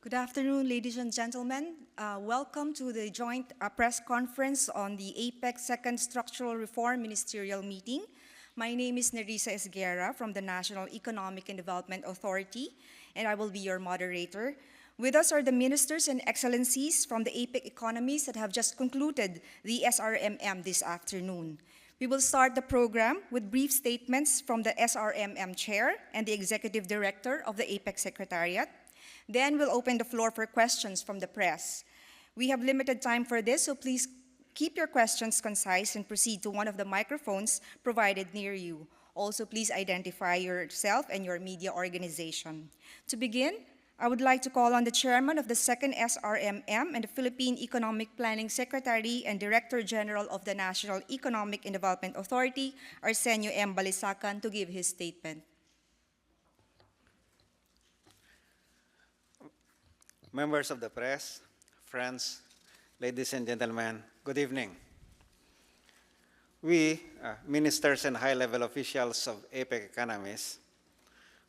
Good afternoon, ladies and gentlemen. Welcome to the joint press conference on the APEC Second Structural Reform Ministerial Meeting. My name is Nerissa Esguerra from the National Economic and Development Authority, and I will be your moderator. With us are the ministers and excellencies from the APEC economies that have just concluded the SRMM this afternoon. We will start the program with brief statements from the SRMM chair and the executive director of the APEC Secretariat. Then we'll open the floor for questions from the press. We have limited time for this, so please keep your questions concise and proceed to one of the microphones provided near you. Also, please identify yourself and your media organization. To begin, I would like to call on the chairman of the second SRMM and the Philippine Economic Planning Secretary and Director General of the National Economic and Development Authority, Arsenio M. Balisacan, to give his statement. Members of the press, friends, ladies and gentlemen, good evening. We, ministers and high-level officials of APEC economies,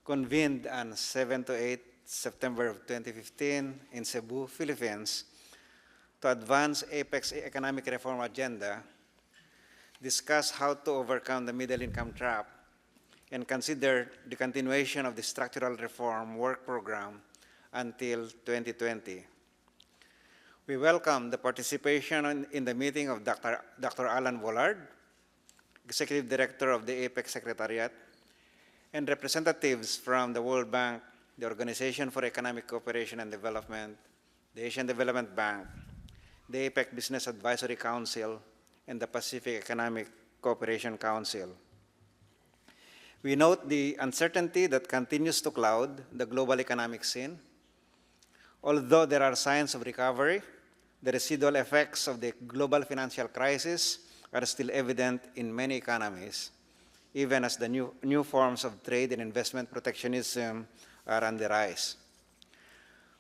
convened on 7 to 8 September of 2015 in Cebu, Philippines, to advance APEC's economic reform agenda, discuss how to overcome the middle-income trap, and consider the continuation of the structural reform work program until 2020. We welcome the participation in the meeting of Dr. Alan Vollard, Executive Director of the APEC Secretariat, and representatives from the World Bank, the Organization for Economic Cooperation and Development, the Asian Development Bank, the APEC Business Advisory Council, and the Pacific Economic Cooperation Council. We note the uncertainty that continues to cloud the global economic scene. Although there are signs of recovery, the residual effects of the global financial crisis are still evident in many economies, even as the new forms of trade and investment protectionism are on the rise.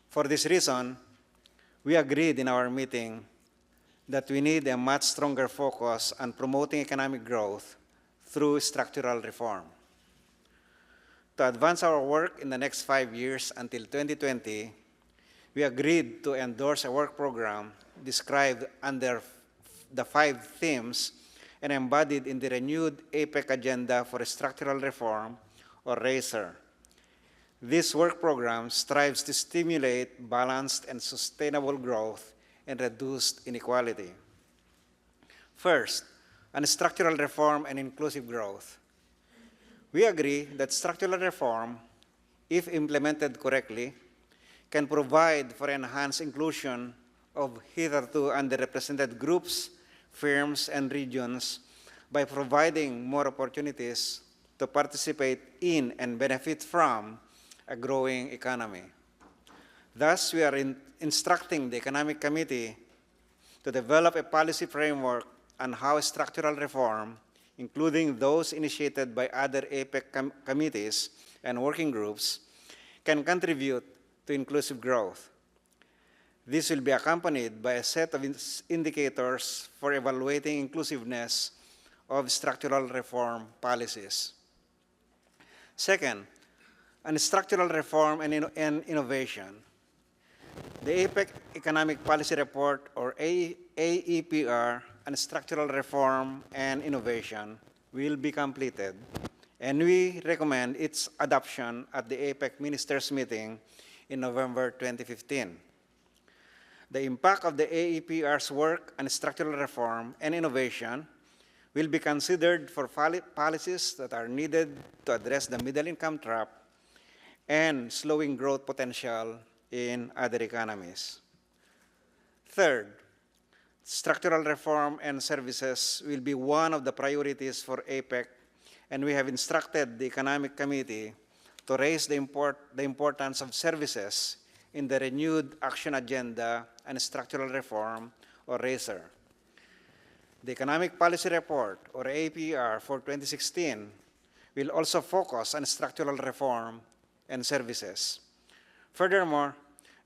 For this reason, we agreed in our meeting that we need a much stronger focus on promoting economic growth through structural reform. To advance our work in the next 5 years until 2020, we agreed to endorse a work program described under the 5 themes and embodied in the renewed APEC Agenda for Structural Reform, or RACER. This work program strives to stimulate balanced and sustainable growth and reduced inequality. First, on structural reform and inclusive growth. We agree that structural reform, if implemented correctly, can provide for enhanced inclusion of hitherto underrepresented groups, firms, and regions by providing more opportunities to participate in and benefit from a growing economy. Thus, we are instructing the Economic Committee to develop a policy framework on how structural reform, including those initiated by other APEC committees and working groups, can contribute to inclusive growth. This will be accompanied by a set of indicators for evaluating inclusiveness of structural reform policies. Second, on structural reform and innovation. The APEC Economic Policy Report, or AEPR, on structural reform and innovation will be completed, and we recommend its adoption at the APEC Ministers Meeting in November 2015. The impact of the AEPR's work on structural reform and innovation will be considered for policies that are needed to address the middle-income trap and slowing growth potential in other economies. Third, structural reform and services will be one of the priorities for APEC, and we have instructed the Economic Committee to raise the importance of services in the renewed action agenda on structural reform, or RACER. The Economic Policy Report, or APR, for 2016 will also focus on structural reform and services. Furthermore,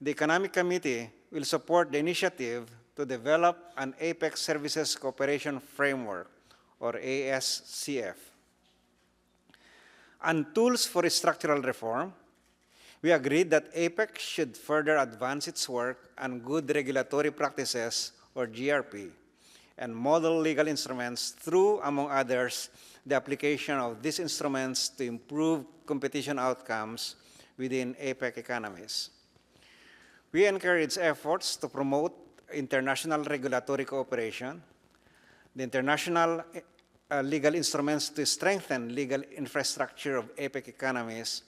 the Economic Committee will support the initiative to develop an APEC Services Cooperation Framework, or ASCF. On tools for structural reform, We agreed that APEC should further advance its work on good regulatory practices, or GRP, and model legal instruments through, among others, the application of these instruments to improve competition outcomes within APEC economies. We encourage efforts to promote international regulatory cooperation, the international legal instruments to strengthen legal infrastructure of APEC economies,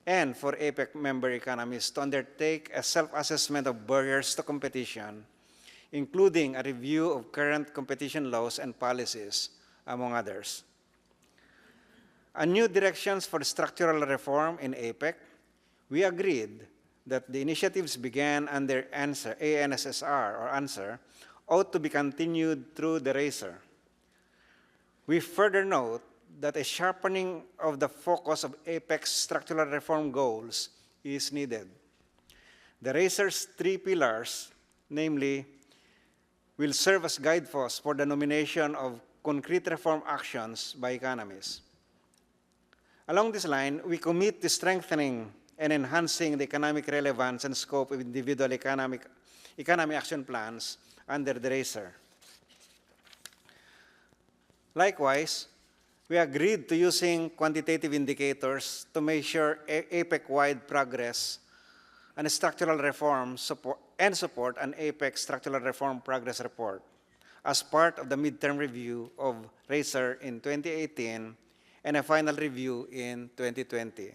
and for APEC member economies to undertake a self-assessment of barriers to competition, including a review of current competition laws and policies, among others. On new directions for structural reform in APEC, we agreed that the initiatives began under ANSSR, or ANSWER, ought to be continued through the RACER. We further note that a sharpening of the focus of APEC's structural reform goals is needed. The RACER's 3 pillars, namely, will serve as guideposts for the nomination of concrete reform actions by economies. Along this line, we commit to strengthening and enhancing the economic relevance and scope of individual economic action plans under the RACER. Likewise, we agreed to using quantitative indicators to measure APEC-wide progress on structural reform support an APEC structural reform progress report as part of the midterm review of RACER in 2018 and a final review in 2020.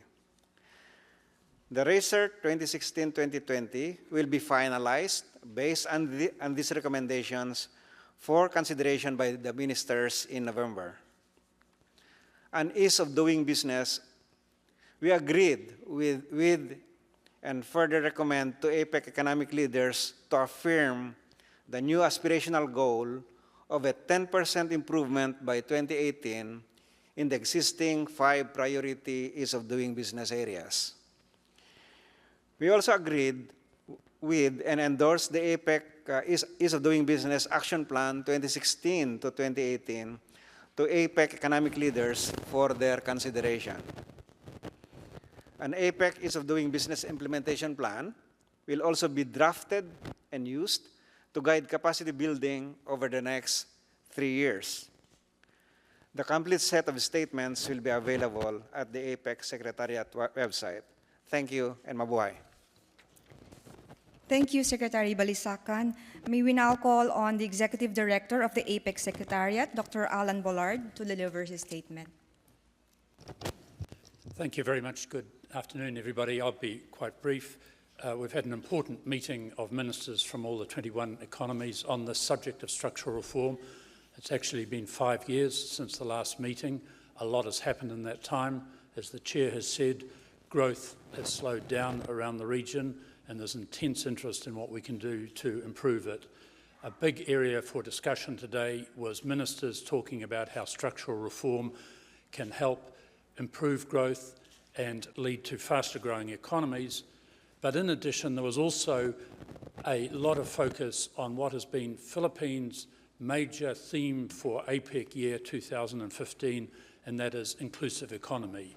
The RACER 2016-2020 will be finalized based on these recommendations for consideration by the ministers in November. On ease of doing business, we agreed with and further recommend to APEC economic leaders to affirm the new aspirational goal of a 10% improvement by 2018 in the existing 5 priority ease of doing business areas. We also agreed with and endorsed the APEC Ease of Doing Business Action Plan 2016 to 2018 to APEC economic leaders for their consideration. An APEC Ease of Doing Business implementation plan will also be drafted and used to guide capacity building over the next 3 years. The complete set of statements will be available at the APEC Secretariat website. Thank you, and mabuhay. Thank you, Secretary Balisacan. May we now call on the Executive Director of the APEC Secretariat, Dr. Alan Bollard, to deliver his statement. Thank you very much. Good afternoon, everybody. I'll be quite brief. We've had an important meeting of ministers from all the 21 economies on the subject of structural reform. It's actually been 5 years since the last meeting. A lot has happened in that time. As the Chair has said, growth has slowed down around the region, and there's intense interest in what we can do to improve it. A big area for discussion today was ministers talking about how structural reform can help improve growth and lead to faster growing economies. But in addition, there was also a lot of focus on what has been Philippines' major theme for APEC year 2015, and that is inclusive economy.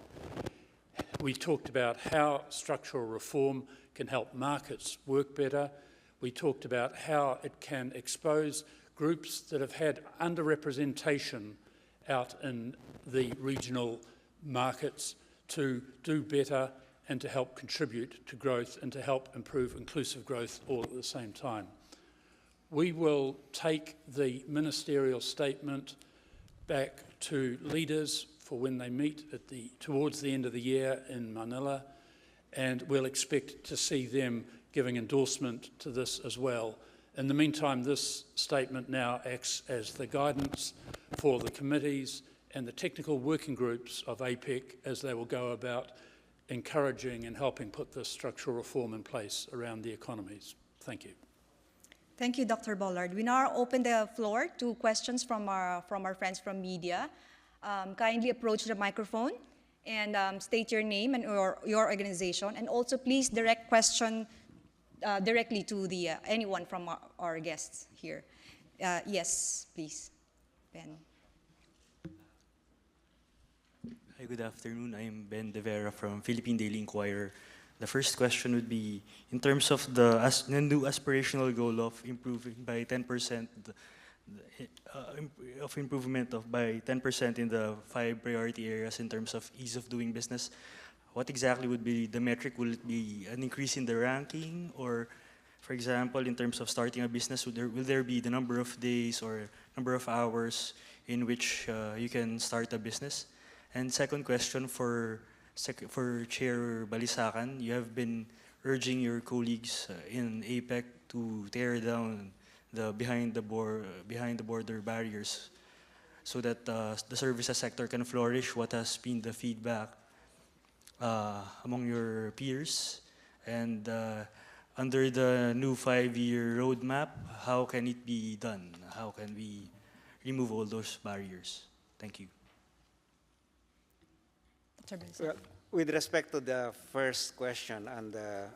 We talked about how structural reform can help markets work better. We talked about how it can expose groups that have had underrepresentation out in the regional markets to do better and to help contribute to growth and to help improve inclusive growth all at the same time. We will take the ministerial statement back to leaders for when they meet towards the end of the year in Manila, and we'll expect to see them giving endorsement to this as well. In the meantime, this statement now acts as the guidance for the committees and the technical working groups of APEC as they will go about encouraging and helping put this structural reform in place around the economies. Thank you. Thank you, Dr. Bollard. We now open the floor to questions from our friends from media. Kindly approach the microphone and state your name and your organization, and also please direct question directly to anyone from our guests here. Yes, please, Ben. Hi, good afternoon. I'm Ben De Vera from Philippine Daily Inquirer. The first question would be, in terms of the new aspirational goal of improving by 10%, of improvement of by 10% in the 5 priority areas in terms of ease of doing business, what exactly would be the metric? Will it be an increase in the ranking, or, for example, in terms of starting a business, will there be the number of days or number of hours in which you can start a business? And second question for Chair Balisacan, you have been urging your colleagues in APEC to tear down the behind the border barriers so that the services sector can flourish. What has been the feedback among your peers? And under the new 5-year roadmap, how can it be done? How can we remove all those barriers? Thank you. Well, with respect to the first question and the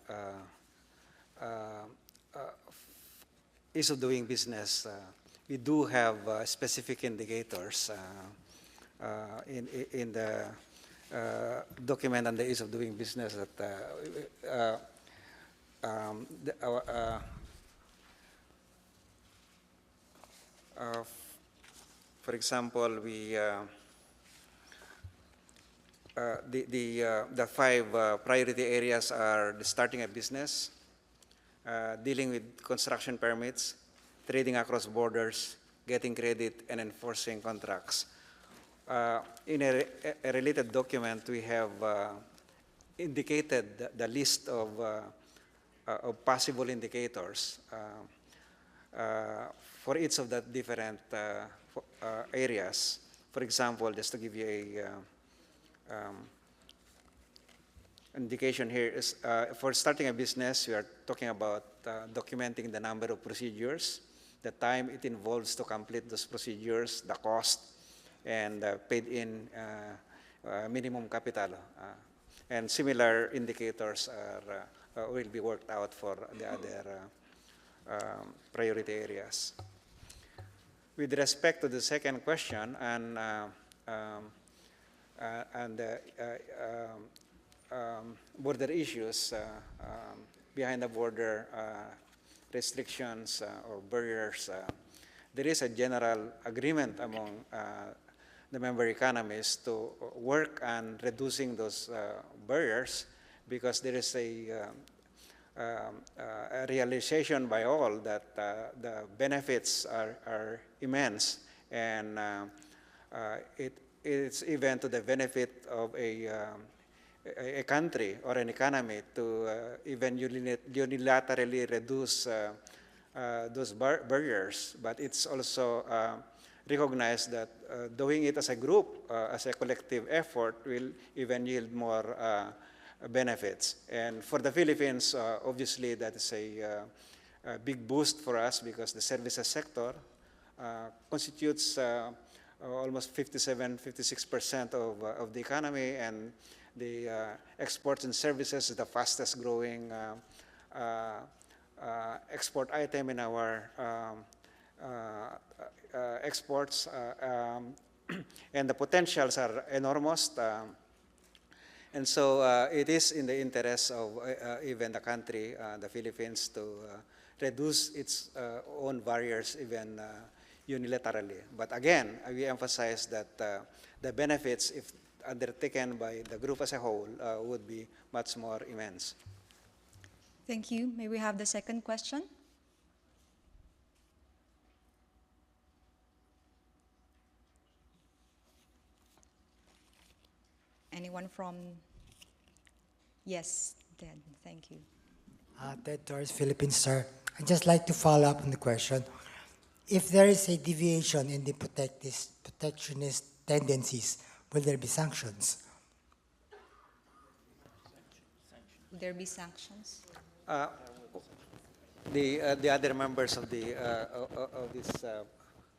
ease of doing business, we do have specific indicators in the document on the ease of doing business that for example, we the 5 priority areas are the starting a business, dealing with construction permits, trading across borders, getting credit, and enforcing contracts. In a related document, we have indicated the list of possible indicators for each of the different areas. For example, just to give you a indication here is for starting a business, we are talking about documenting the number of procedures, the time it involves to complete those procedures, the cost, and paid in minimum capital. And similar indicators will be worked out for the other priority areas. With respect to the second question and border issues, behind the border restrictions or barriers, there is a general agreement among the member economies to work on reducing those barriers, because there is a realization by all that the benefits are immense, and it's even to the benefit of a country or an economy to even unilaterally reduce those barriers. But it's also recognized that doing it as a group, as a collective effort, will even yield more benefits. And for the Philippines, obviously, that is a big boost for us, because the services sector constitutes almost 56% of the economy, and the exports and services is the fastest growing export item in our exports, and the potentials are enormous. And so it is in the interest of even the country, the Philippines, to reduce its own barriers even unilaterally. But again, we emphasize that the benefits, if undertaken by the group as a whole, would be much more immense. Thank you. May we have the second question? Anyone from? Yes, Ted. Thank you. Ted Torres, Philippine Star. I'd just like to follow up on the question. If there is a deviation in the protectionist tendencies, will there be sanctions? Will there be sanctions? The other members of the of this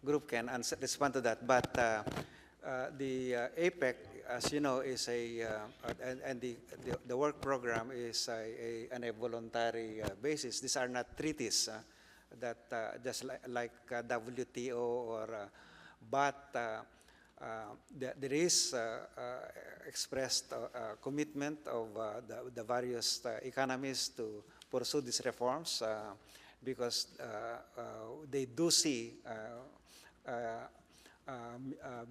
group can respond to that. But the APEC, as you know, is and the work program is on a voluntary basis. These are not treaties that just like WTO or but there is expressed commitment of the various economies to pursue these reforms because they do see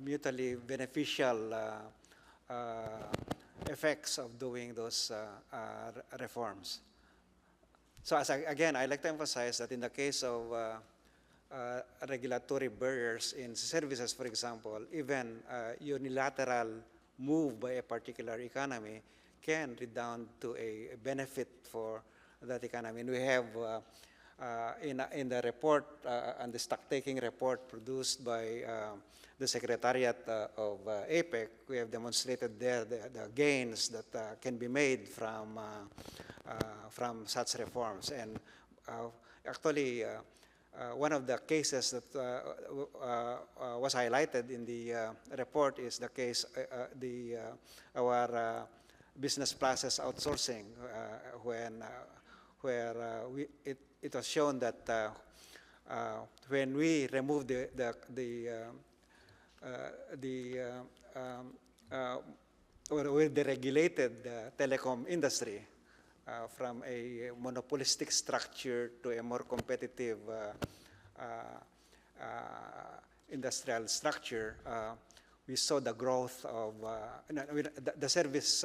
mutually beneficial effects of doing those reforms. So again, I'd like to emphasize that in the case of regulatory barriers in services, for example, even unilateral move by a particular economy can redound to a benefit for that economy. And we have in the report, and the stock-taking report produced by the Secretariat of APEC, we have demonstrated there the gains that can be made from such reforms. And actually, one of the cases that was highlighted in the report is the case, our business process outsourcing, where it was shown that when we removed or the regulated telecom industry from a monopolistic structure to a more competitive industrial structure, we saw the growth of the service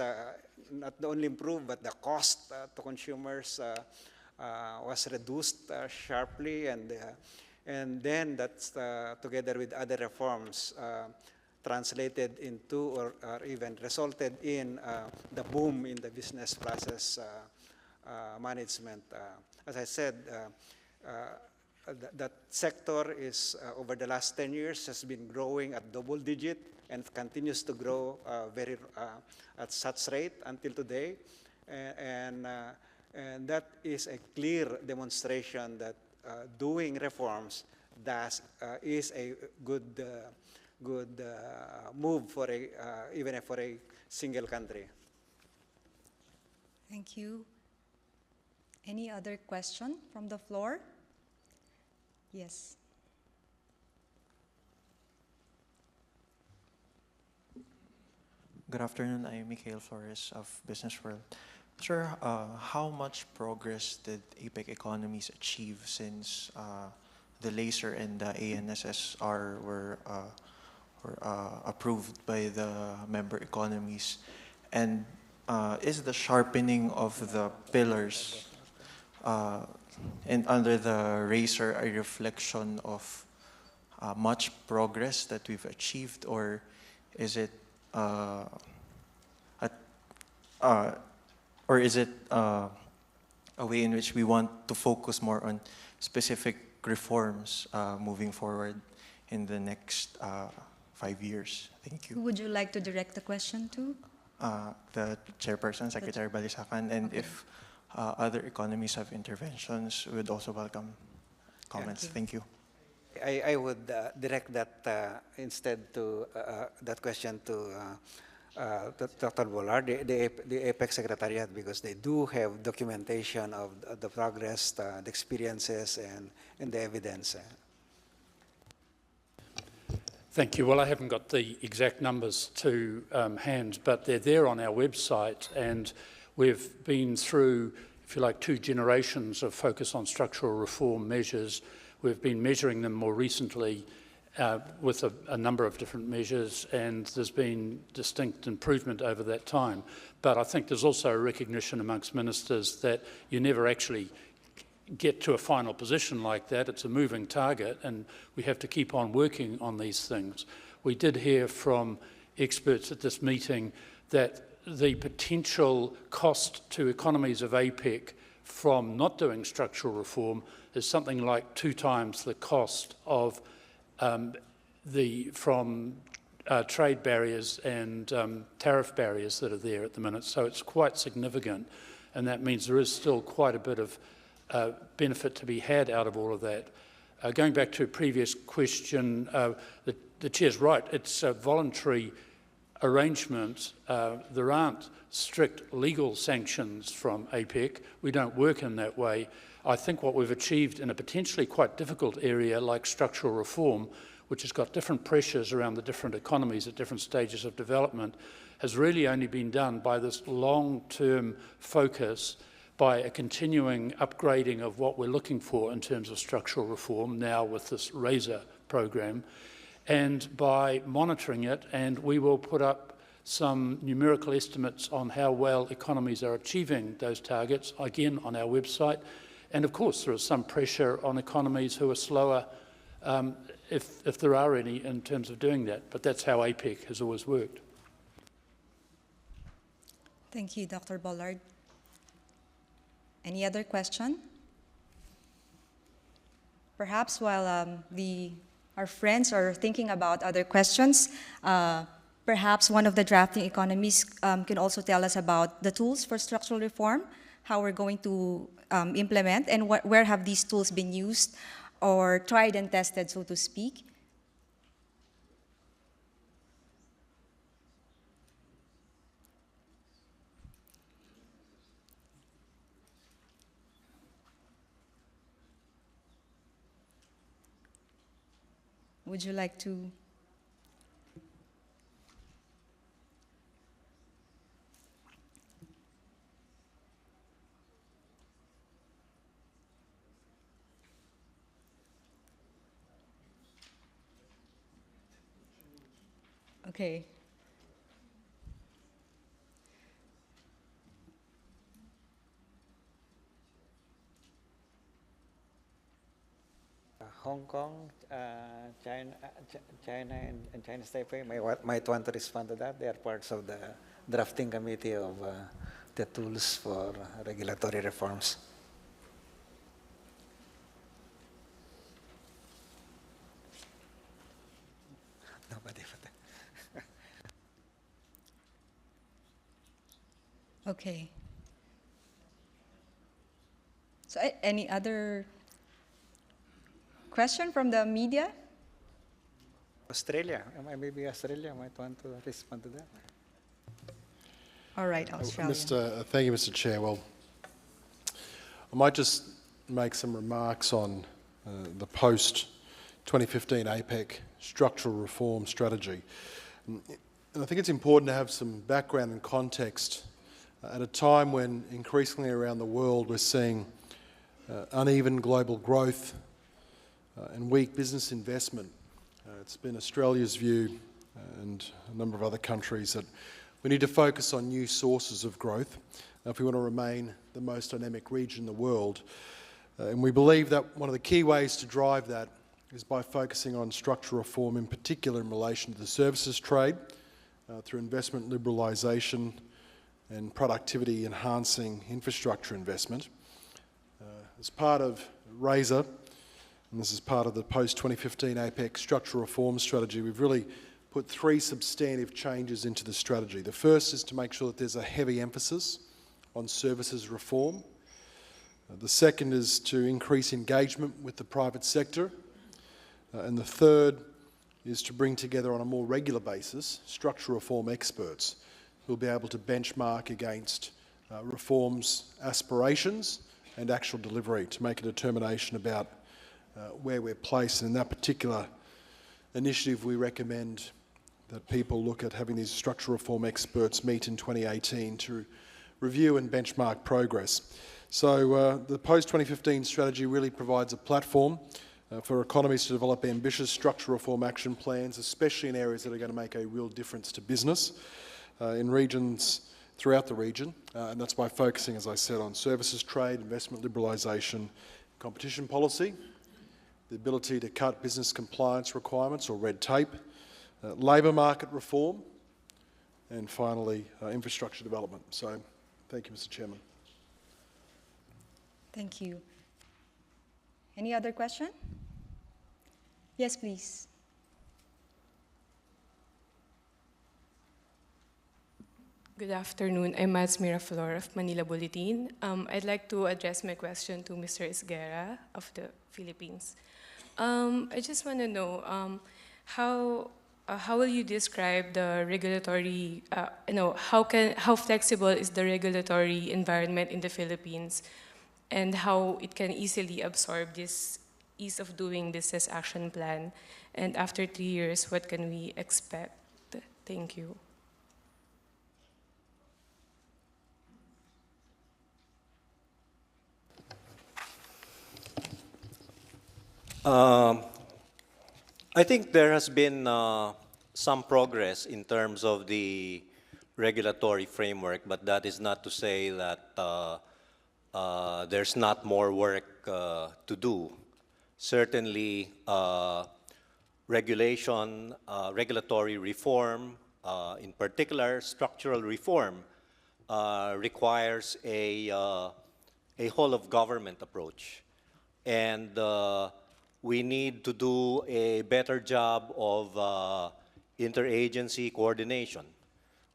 not only improved, but the cost to consumers was reduced sharply, and then that's together with other reforms translated into or even resulted in the boom in the business process management. As I said, that sector is over the last 10 years has been growing at double digit and continues to grow at such rate until today, and that is a clear demonstration that doing reforms is a good move for even for a single country. Thank you. Any other question from the floor? Yes. Good afternoon. I'm Mikhail Flores of Business World. Sir, how much progress did APEC economies achieve since the LASER and the ANSSR were approved by the member economies? And is the sharpening of the pillars and under the RACER a reflection of much progress that we've achieved, or is it a way in which we want to focus more on specific reforms moving forward in the next 5 years? Thank you. Who would you like to direct the question to? The chairperson, Secretary Balisacan, and Okay. if other economies have interventions, we would also welcome comments. Thank you. I would direct that instead to that question to Dr. Bollard, the APEC Secretariat, because they do have documentation of the progress, the experiences, and the evidence. Thank you. Well, I haven't got the exact numbers to hand, but they're there on our website, and we've been through, if you like, 2 generations of focus on structural reform measures. We've been measuring them more recently with a number of different measures, and there's been distinct improvement over that time. But I think there's also a recognition amongst ministers that you never actually get to a final position like that. It's a moving target, and we have to keep on working on these things. We did hear from experts at this meeting that the potential cost to economies of APEC from not doing structural reform is something like 2 times the cost of trade barriers and tariff barriers that are there at the minute. So it's quite significant, and that means there is still quite a bit of benefit to be had out of all of that. Going back to a previous question, the Chair's right, it's a voluntary arrangement. There aren't strict legal sanctions from APEC. We don't work in that way. I think what we've achieved in a potentially quite difficult area like structural reform, which has got different pressures around the different economies at different stages of development, has really only been done by this long-term focus, by a continuing upgrading of what we're looking for in terms of structural reform, now with this RAISER program, and by monitoring it. And we will put up some numerical estimates on how well economies are achieving those targets, again on our website. And of course, there is some pressure on economies who are slower, if there are any, in terms of doing that. But that's how APEC has always worked. Thank you, Dr. Bollard. Any other question? Perhaps while our friends are thinking about other questions, perhaps one of the drafting economies can also tell us about the tools for structural reform, how we're going to implement, and where have these tools been used or tried and tested, so to speak. Would you like to? Okay. Hong Kong, China, and China's Taipei might want to respond to that. They are parts of the drafting committee of the tools for regulatory reforms. Nobody. Okay. So any other question from the media? Australia, maybe Australia might want to respond to that. All right, Australia. Thank you, Mr. Chair. Well, I might just make some remarks on the post-2015 APEC structural reform strategy. And I think it's important to have some background and context at a time when increasingly around the world we're seeing uneven global growth and weak business investment. It's been Australia's view and a number of other countries that we need to focus on new sources of growth if we want to remain the most dynamic region in the world. And we believe that one of the key ways to drive that is by focusing on structural reform, in particular in relation to the services trade, through investment liberalisation and productivity enhancing infrastructure investment. As part of RAISER, and this is part of the post-2015 APEC structural reform strategy, we've really put three substantive changes into the strategy. The first is to make sure that there's a heavy emphasis on services reform. The second is to increase engagement with the private sector. And the third is to bring together on a more regular basis structural reform experts who will be able to benchmark against reform's aspirations and actual delivery to make a determination about where we're placed. And in that particular initiative, we recommend that people look at having these structural reform experts meet in 2018 to review and benchmark progress. So the post-2015 strategy really provides a platform for economies to develop ambitious structural reform action plans, especially in areas that are going to make a real difference to business in regions throughout the region. And that's by focusing, as I said, on services trade, investment liberalisation, competition policy, the ability to cut business compliance requirements or red tape, labour market reform, and finally, infrastructure development. So, thank you, Mr. Chairman. Thank you. Any other question? Yes, please. Good afternoon. I'm Mads Miraflor of Manila Bulletin. I'd like to address my question to Mr. Esguerra of the Philippines. I just want to know how will you describe the regulatory, how flexible is the regulatory environment in the Philippines and how it can easily absorb this ease of doing business action plan? And after 3 years, what can we expect? Thank you. I think there has been some progress in terms of the regulatory framework, but that is not to say that there's not more work to do. Certainly, regulatory reform, in particular structural reform, requires a whole-of-government approach. And we need to do a better job of interagency coordination.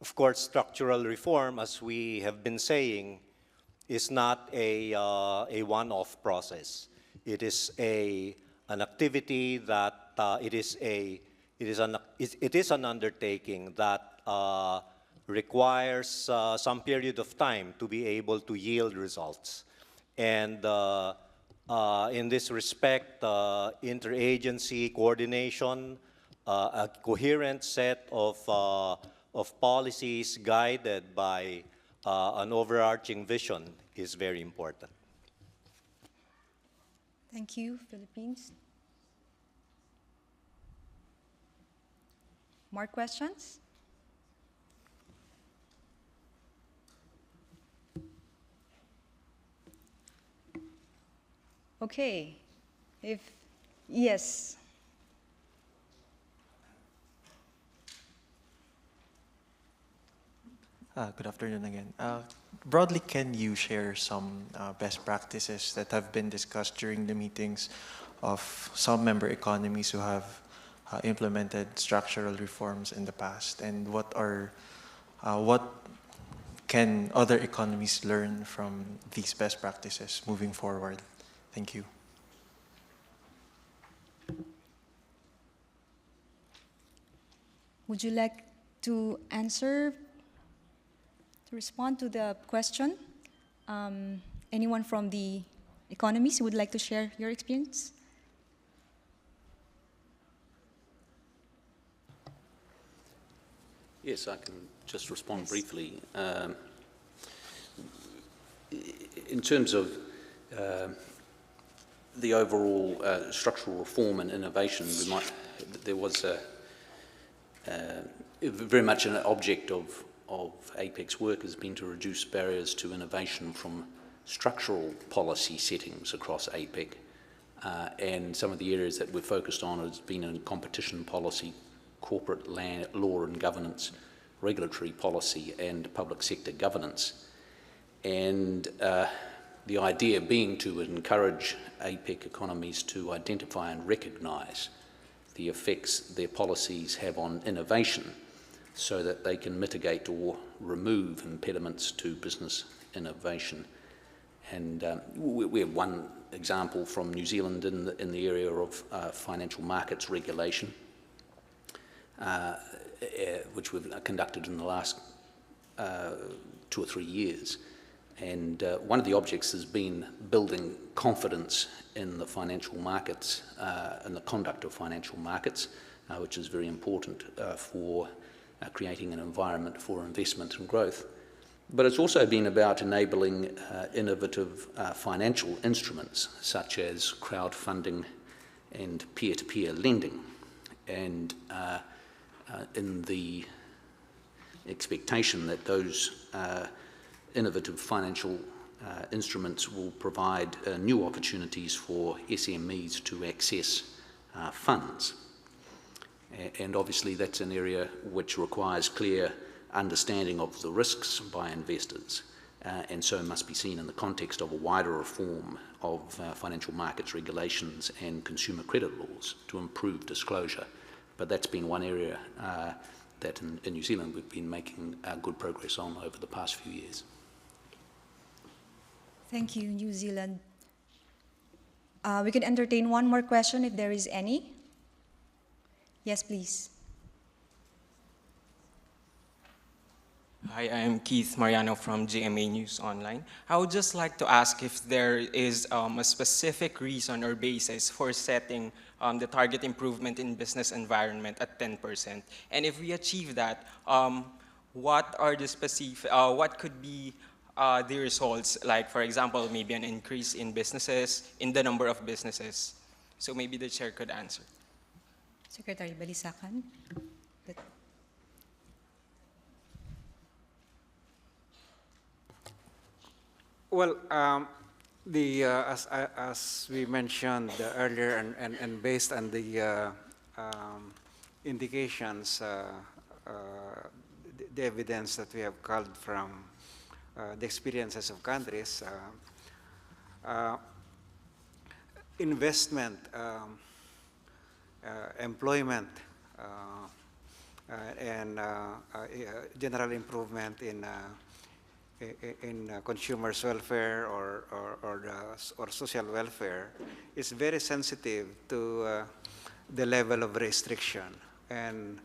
Of course, structural reform, as we have been saying, is not a one-off process. It is an activity that it is an undertaking that requires some period of time to be able to yield results. And in this respect, interagency coordination, a coherent set of policies guided by an overarching vision is very important. Thank you, Philippines. More questions? Okay. Yes. Good afternoon again. Broadly, can you share some best practices that have been discussed during the meetings of some member economies who have implemented structural reforms in the past, and what can other economies learn from these best practices moving forward? Thank you. Would you like to answer, to respond to the question? Anyone from the economies who would like to share your experience? Yes, I can just respond briefly. In terms of the overall structural reform and innovation, there was very much an object of APEC's work has been to reduce barriers to innovation from structural policy settings across APEC. And some of the areas that we're focused on has been in competition policy, corporate law and governance, regulatory policy, and public sector governance. And the idea being to encourage APEC economies to identify and recognise the effects their policies have on innovation so that they can mitigate or remove impediments to business innovation. And we have one example from New Zealand in the area of financial markets regulation, which we've conducted in the last 2 or 3 years. And one of the objects has been building confidence in the financial markets and the conduct of financial markets, which is very important for creating an environment for investment and growth. But it's also been about enabling innovative financial instruments such as crowdfunding and peer-to-peer lending. And in the expectation that those innovative financial instruments will provide new opportunities for SMEs to access funds. And obviously that's an area which requires clear understanding of the risks by investors, and so must be seen in the context of a wider reform of financial markets regulations and consumer credit laws to improve disclosure. But that's been one area that in New Zealand we've been making good progress on over the past few years. Thank you, New Zealand. We can entertain one more question if there is any. Yes, please. Hi, I'm Keith Mariano from GMA News Online. I would just like to ask if there is a specific reason or basis for setting the target improvement in business environment at 10%. And if we achieve that, what are the specific, what could be the results? Like, for example, maybe an increase in businesses, in the number of businesses. So maybe the chair could answer. Secretary Balisacan. Well, as we mentioned earlier, and based on the indications, the evidence that we have culled from the experiences of countries, investment, employment, and general improvement in consumers' welfare or social welfare is very sensitive to the level of restriction. And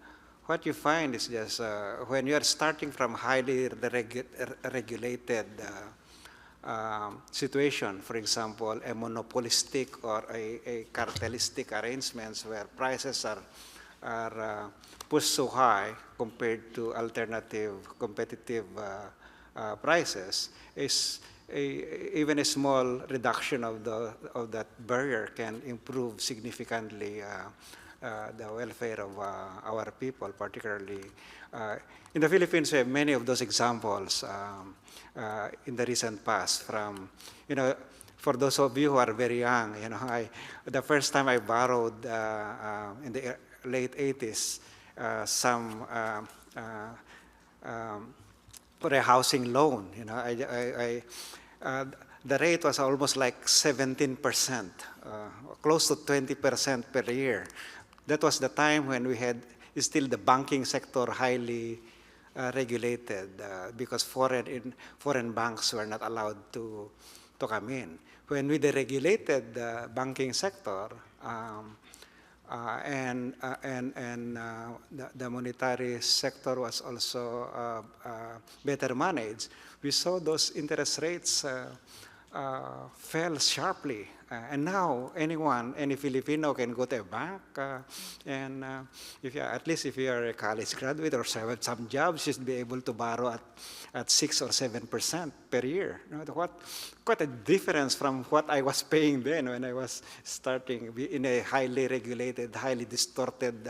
what you find is just when you are starting from highly regulated situation, for example, a monopolistic or a cartelistic arrangements where prices are pushed so high compared to alternative competitive prices, even a small reduction of that barrier can improve significantly the welfare of our people, particularly in the Philippines. We have many of those examples in the recent past. From, for those of you who are very young, the first time I borrowed in the late 80s for a housing loan, the rate was almost like 17%, close to 20% per year. That was the time when we had still the banking sector highly regulated because foreign banks were not allowed to come in. When we deregulated the banking sector and the monetary sector was also better managed, we saw those interest rates fell sharply. And now any Filipino can go to a bank, and at least if you are a college graduate or have some jobs, you should be able to borrow at 6 or 7% per year. Quite a difference from what I was paying then when I was starting in a highly regulated, highly distorted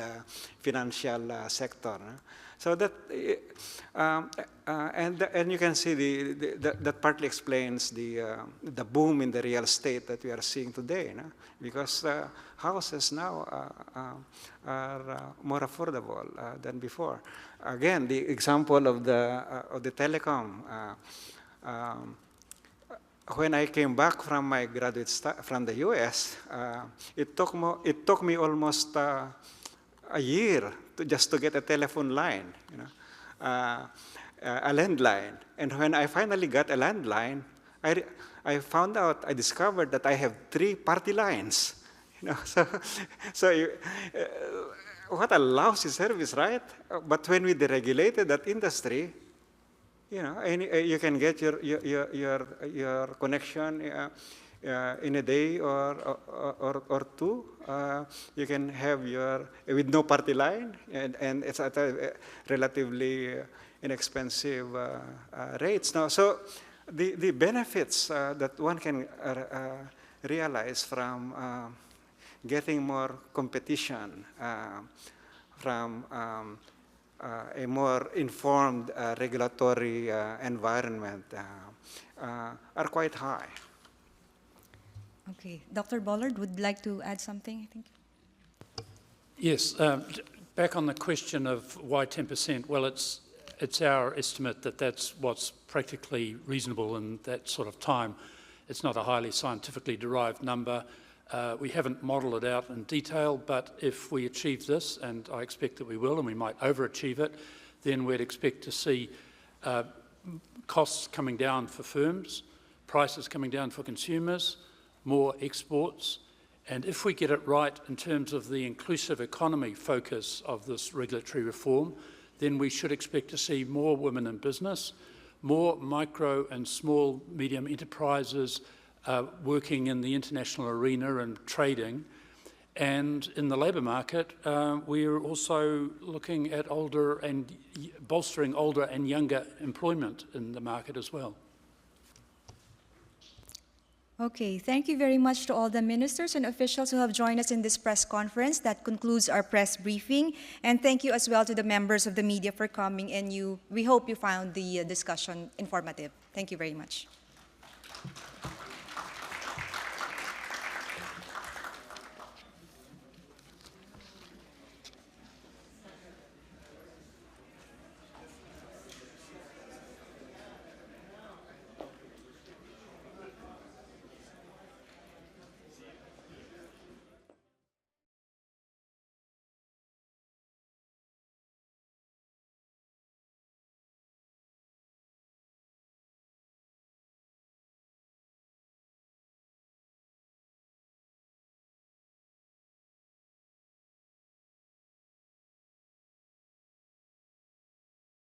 financial sector. So that, and you can see that partly explains the boom in the real estate that we are seeing today, because houses now are more affordable than before. Again, the example of the telecom. When I came back from my graduate from the U.S., it took me almost a year just to get a telephone line, a landline. And when I finally got a landline, I discovered that I have 3 party lines. So what a lousy service, right? But when we deregulated that industry, you can get your connection in a day or two. You can have with no party line, and it's at a relatively inexpensive rates now. So the benefits that one can realize from getting more competition, from a more informed regulatory environment are quite high. Okay, Dr. Bollard would like to add something, I think. Yes, back on the question of why 10%, well, it's our estimate that that's what's practically reasonable in that sort of time. It's not a highly scientifically derived number. We haven't modelled it out in detail, but if we achieve this, and I expect that we will, and we might overachieve it, then we'd expect to see costs coming down for firms, prices coming down for consumers, more exports, and if we get it right in terms of the inclusive economy focus of this regulatory reform, then we should expect to see more women in business, more micro and small medium enterprises working in the international arena and trading. And in the labour market, we're also looking at bolstering older and younger employment in the market as well. Okay, thank you very much to all the ministers and officials who have joined us in this press conference. That concludes our press briefing. And thank you as well to the members of the media for coming, and we hope you found the discussion informative. Thank you very much.